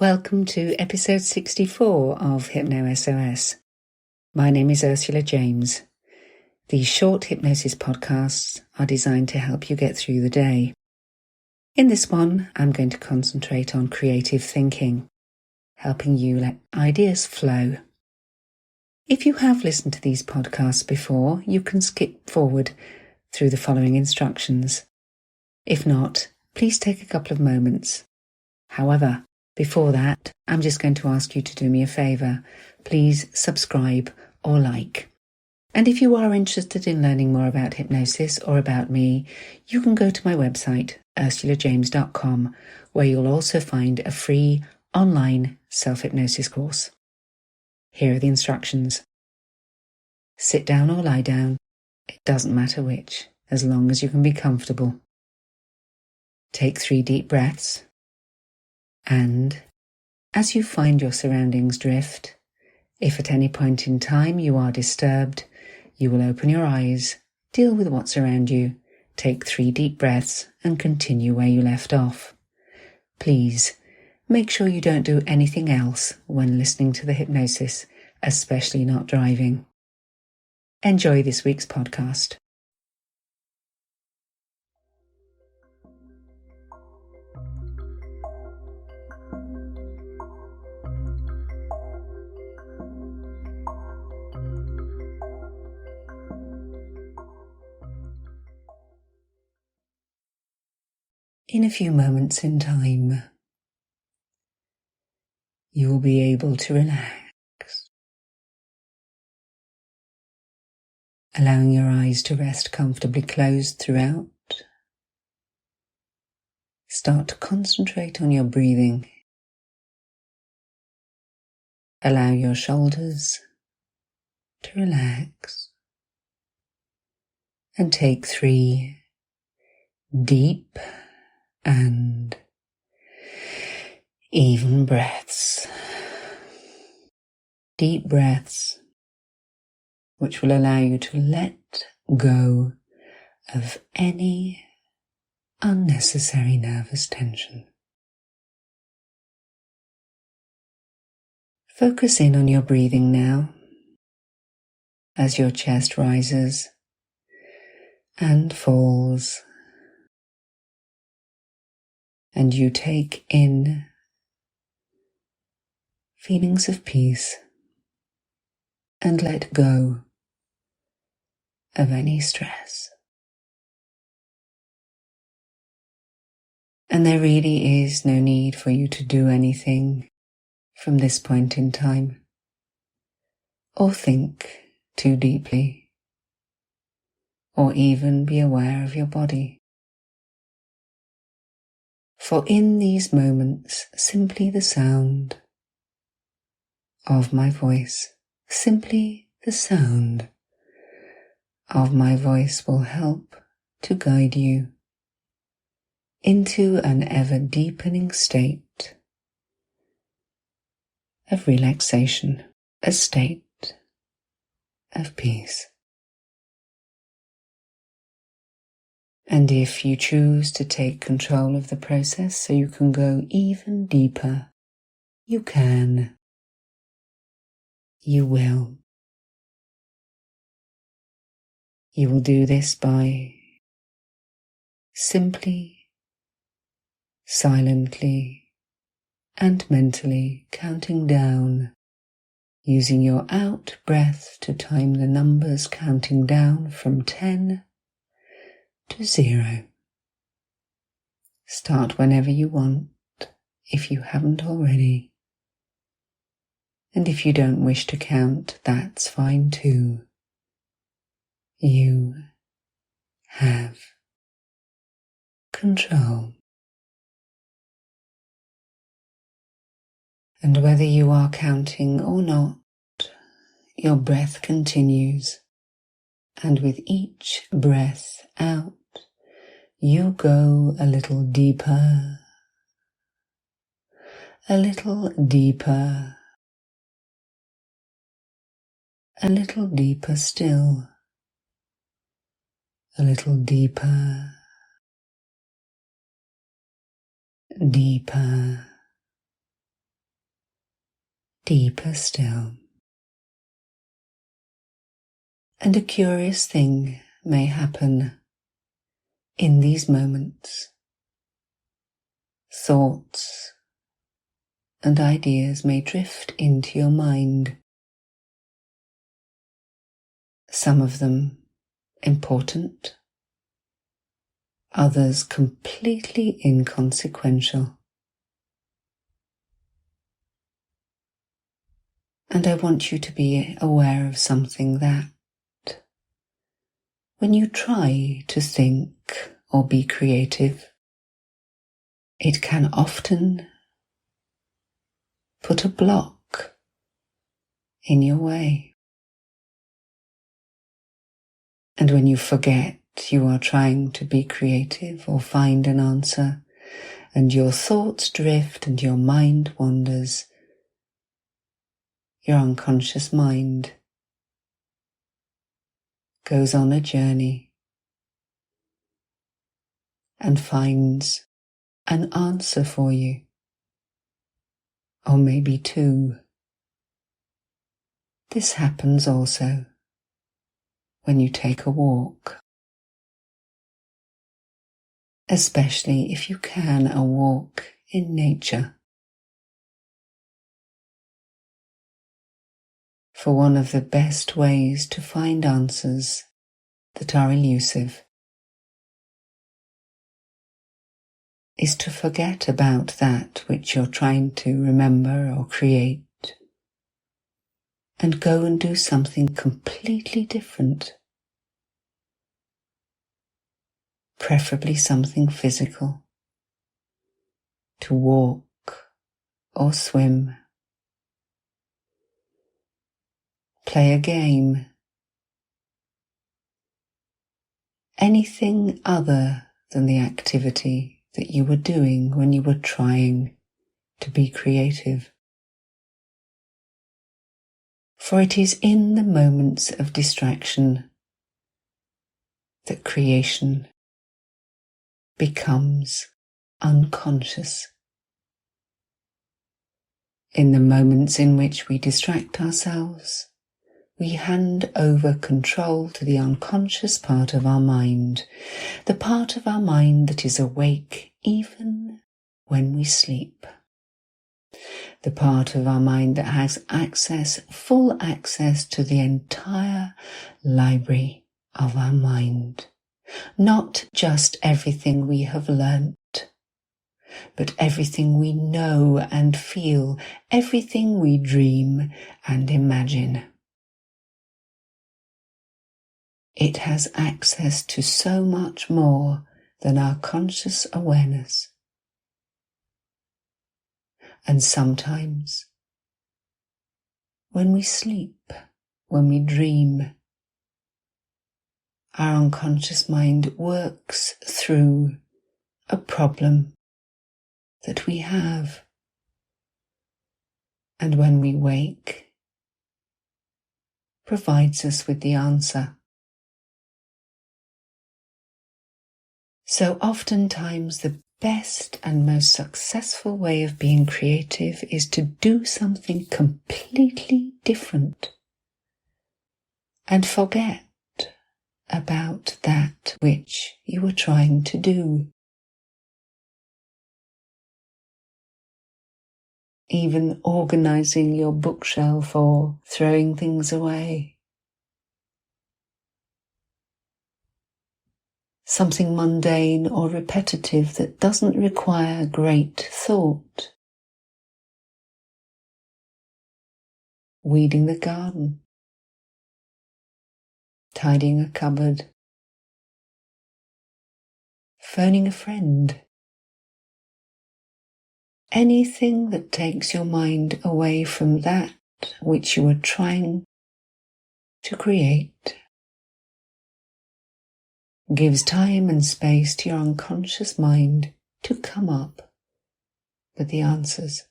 Welcome to episode 64 of HypnoSOS. My name is Ursula James. These short hypnosis podcasts are designed to help you get through the day. In this one, I'm going to concentrate on creative thinking, helping you let ideas flow. If you have listened to these podcasts before, you can skip forward through the following instructions. If not, please take a couple of moments. However, before that, I'm just going to ask you to do me a favour. Please subscribe or like. And if you are interested in learning more about hypnosis or about me, you can go to my website, ursulajames.com, where you'll also find a free online self-hypnosis course. Here are the instructions. Sit down or lie down. It doesn't matter which, as long as you can be comfortable. Take 3 deep breaths. And as you find your surroundings drift, if at any point in time you are disturbed, you will open your eyes, deal with what's around you, take 3 deep breaths and continue where you left off. Please, make sure you don't do anything else when listening to the hypnosis, especially not driving. Enjoy this week's podcast. In a few moments in time, you will be able to relax, allowing your eyes to rest comfortably closed throughout. Start to concentrate on your breathing. Allow your shoulders to relax and take 3 deep and even breaths. Deep breaths which will allow you to let go of any unnecessary nervous tension. Focus in on your breathing now as your chest rises and falls, and you take in feelings of peace and let go of any stress. And there really is no need for you to do anything from this point in time, or think too deeply, or even be aware of your body. For in these moments, simply the sound of my voice, simply the sound of my voice will help to guide you into an ever-deepening state of relaxation, a state of peace. And if you choose to take control of the process so you can go even deeper, you can. You will. You will do this by simply, silently, and mentally counting down, using your out breath to time the numbers counting down from 10 to 0. Start whenever you want, if you haven't already. And if you don't wish to count, that's fine too. You have control. And whether you are counting or not, your breath continues. And with each breath out, you go a little deeper, a little deeper, a little deeper still, a little deeper, deeper, deeper still. And a curious thing may happen in these moments. Thoughts and ideas may drift into your mind. Some of them important, others completely inconsequential. And I want you to be aware of something, that when you try to think or be creative, it can often put a block in your way. And when you forget you are trying to be creative or find an answer, and your thoughts drift and your mind wanders, your unconscious mind goes on a journey and finds an answer for you, or maybe two. This happens also when you take a walk, especially if you can, a walk in nature. For one of the best ways to find answers that are elusive is to forget about that which you're trying to remember or create, and go and do something completely different, preferably something physical, to walk or swim, play a game, anything other than the activity that you were doing when you were trying to be creative. For it is in the moments of distraction that creation becomes unconscious. In the moments in which we distract ourselves, we hand over control to the unconscious part of our mind, the part of our mind that is awake even when we sleep. The part of our mind that has full access to the entire library of our mind. Not just everything we have learnt, but everything we know and feel, everything we dream and imagine. It has access to so much more than our conscious awareness. And sometimes, when we sleep, when we dream, our unconscious mind works through a problem that we have. And when we wake, provides us with the answer. So oftentimes the best and most successful way of being creative is to do something completely different and forget about that which you were trying to do. Even organizing your bookshelf or throwing things away. Something mundane or repetitive that doesn't require great thought. Weeding the garden. Tidying a cupboard. Phoning a friend. Anything that takes your mind away from that which you are trying to create. Gives time and space to your unconscious mind to come up with the answers,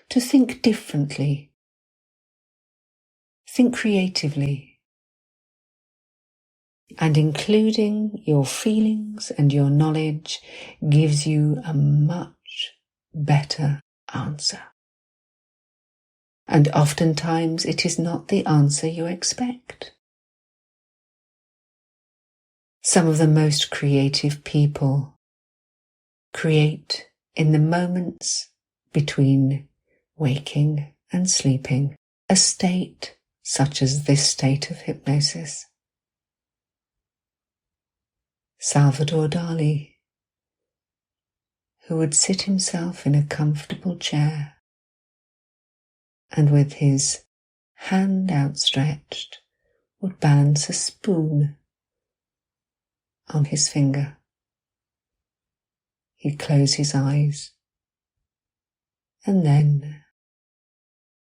to think differently, think creatively, and including your feelings and your knowledge gives you a much better answer. and oftentimes it is not the answer you expect. Some of the most creative people create in the moments between waking and sleeping, a state such as this state of hypnosis. Salvador Dali, who would sit himself in a comfortable chair and with his hand outstretched would balance a spoon on his finger. He'd close his eyes and then,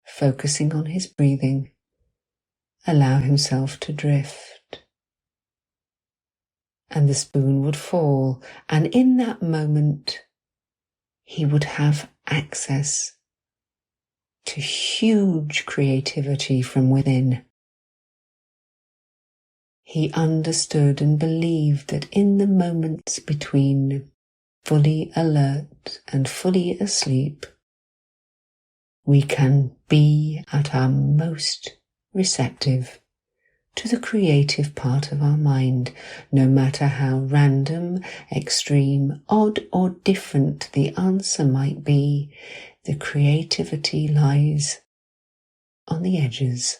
focusing on his breathing, allow himself to drift. And the spoon would fall, and in that moment he would have access to huge creativity from within. He understood and believed that in the moments between fully alert and fully asleep, we can be at our most receptive to the creative part of our mind, no matter how random, extreme, odd or different the answer might be. The creativity lies on the edges,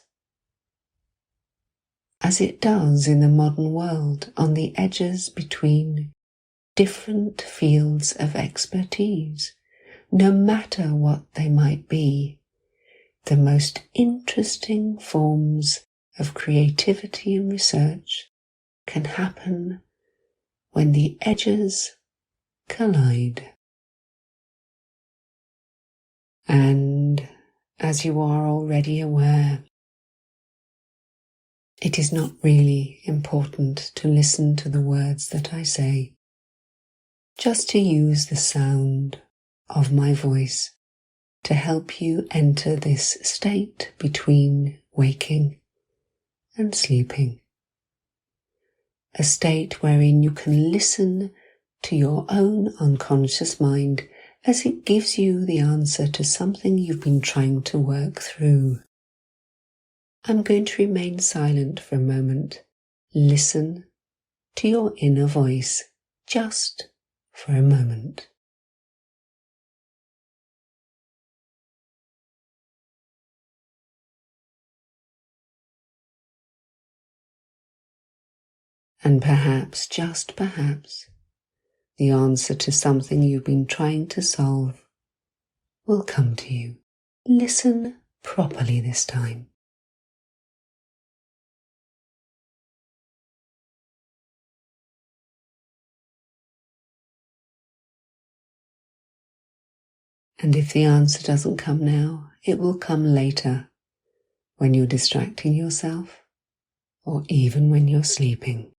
as it does in the modern world, on the edges between different fields of expertise. No matter what they might be, the most interesting forms of creativity and research can happen when the edges collide. And as you are already aware, it is not really important to listen to the words that I say, just to use the sound of my voice to help you enter this state between waking and sleeping. A state wherein you can listen to your own unconscious mind as it gives you the answer to something you've been trying to work through. I'm going to remain silent for a moment. Listen to your inner voice just for a moment. And perhaps, just perhaps, the answer to something you've been trying to solve will come to you. Listen properly this time. And if the answer doesn't come now, it will come later, when you're distracting yourself, or even when you're sleeping.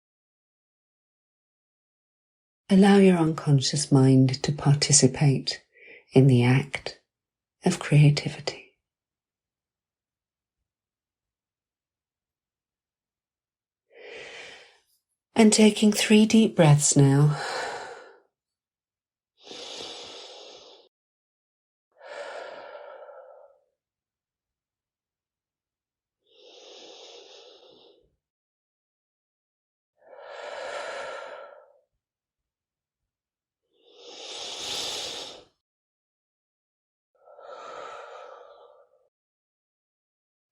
Allow your unconscious mind to participate in the act of creativity. And taking 3 deep breaths now.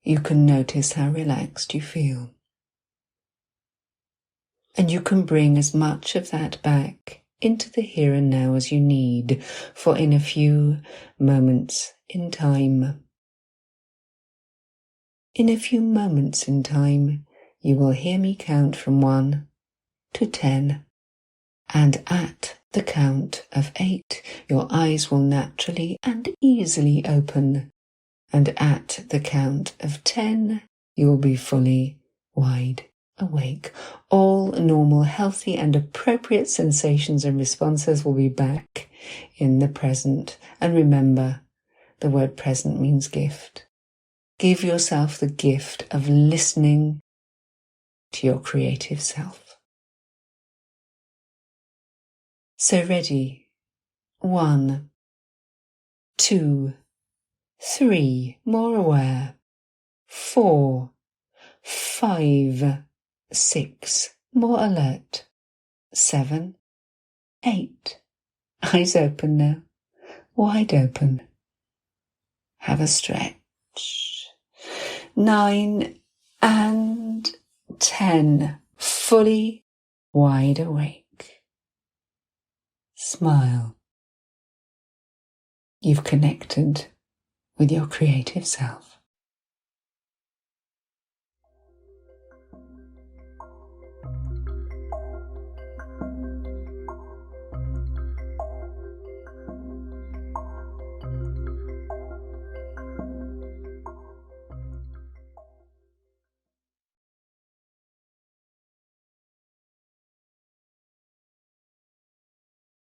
You can notice how relaxed you feel. And you can bring as much of that back into the here and now as you need, for in a few moments in time, you will hear me count from 1 to 10, and at the count of 8, your eyes will naturally and easily open, and at the count of 10, you will be fully wide awake. All normal, healthy and appropriate sensations and responses will be back in the present. And remember, the word present means gift. Give yourself the gift of listening to your creative self. So ready? 1, 2, 3, more aware. 4, 5, 6, more alert. 7, 8. Eyes open now, wide open. Have a stretch. 9 and 10, fully wide awake. Smile. You've connected with your creative self.